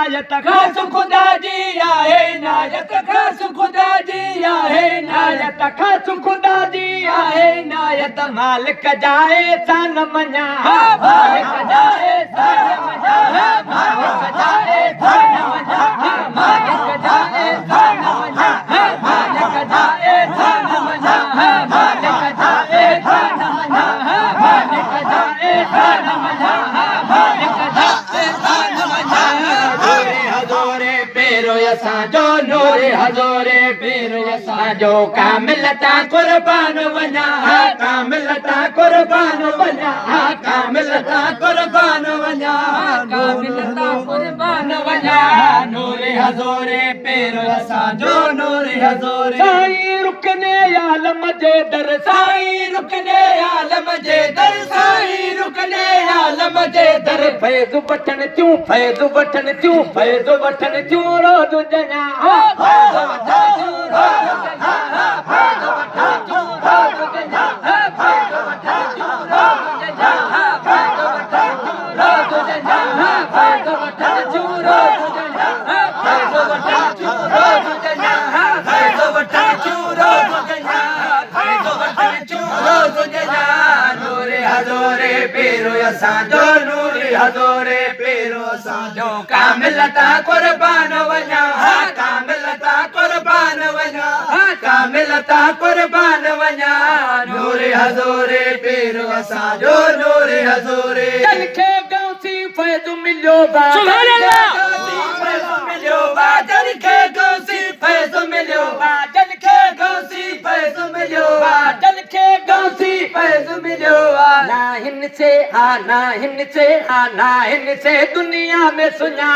नायत खास खुदा जी आहे नायत खास खुदा जी आहे नायत खास खुदा जी आहे नायत मालिक जाए सन मना मालिक जाए सन मना मालिक जाए सन मना मालिक जाए सन मना मालिक जाए सन मना मालिक जाए सन मना मालिक जाए सन मना मालिक जाए सन मना हज़ोरे पेरो असांजो नूर हज़ोरे पेरो असांजो कामिल ता कुर्बान वञा कामिल ता कुर्बान वञा कामिल ता कुर्बान वञा कामिल ता कुर्बान वञा नूर हज़ोरे पेरो असांजो नूर हज़ोरे साईं रुकने आलम जे दर साईं रुकने आलम जे दर साईं रुकने आलम जे दर फैज़ वठण थियूं फैज़ वठण थियूं फैज़ वठण थियूं रोज़ ॼणा फैज़ वठण थियूं रोज़ ॼणा फैज़ वठण थियूं रोज़ ॼणा फैज़ वठण थियूं रोज़ ॼणा फैज़ वठण थियूं रोज़ ॼणा फैज़ वठण थियूं रोज़ ॼणा फैज़ वठण थियूं रोज़ ॼणा फैज़ वठण थियूं रोज़ ॼणा फैज़ वठण थियूं रोज़ ॼणा नूर हज़ोरे पेरो असांजो नूर हज़ोरे पेरो असांजो कामिल ता कुर्बान वञा कामिल ता कुर्बान वञा कामिल ता कुर्बान वञा नूर हज़ोरे पेरो असांजो नूर हज़ोरे दिल खे गौसी फैज़ मिलियो बा सुभान अल्लाह फैज़ मिलियो बा दिल खे गौसी फैज़ मिलियो बा दिल खे गौसी फैज़ मिलियो बा दिल खे गौसी फैज़ मिलियो ना हिन से ना हिन से ना हिन से दुनिया में सुना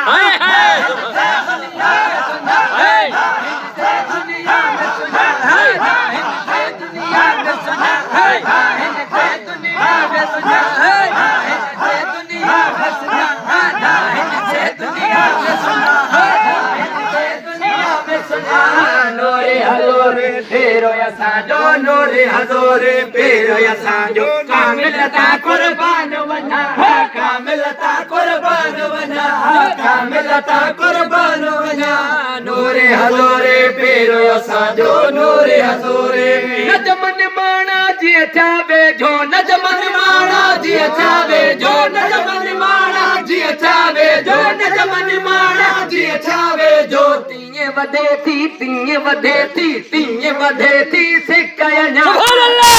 दुनिया में सुना दुनिया में सुना दुनिया में सुना दुनिया में सुना दुनिया में सुना दुनिया में सुना दुनिया में सुना नूर हज़ोरे पेरो असांजो नूर हज़ोरे पेरो असांजो कामिल ता कुर्बान वञा कामिल ता कुर्बान वञा कामिल ता कुर्बान वञा नूर हज़ोरे पेरो असांजो नूर हज़ोरे नजमन माणा जीअं थिया वेझो नजमन माणा जीअं थिया वेझो नजमन माणा जीअं थिया वेझो नजमन माणा जीअं थिया वेझो तीअं वधे थी तीअं वधे थी तीअं वधे थी सिक अञा सुभान अल्लाह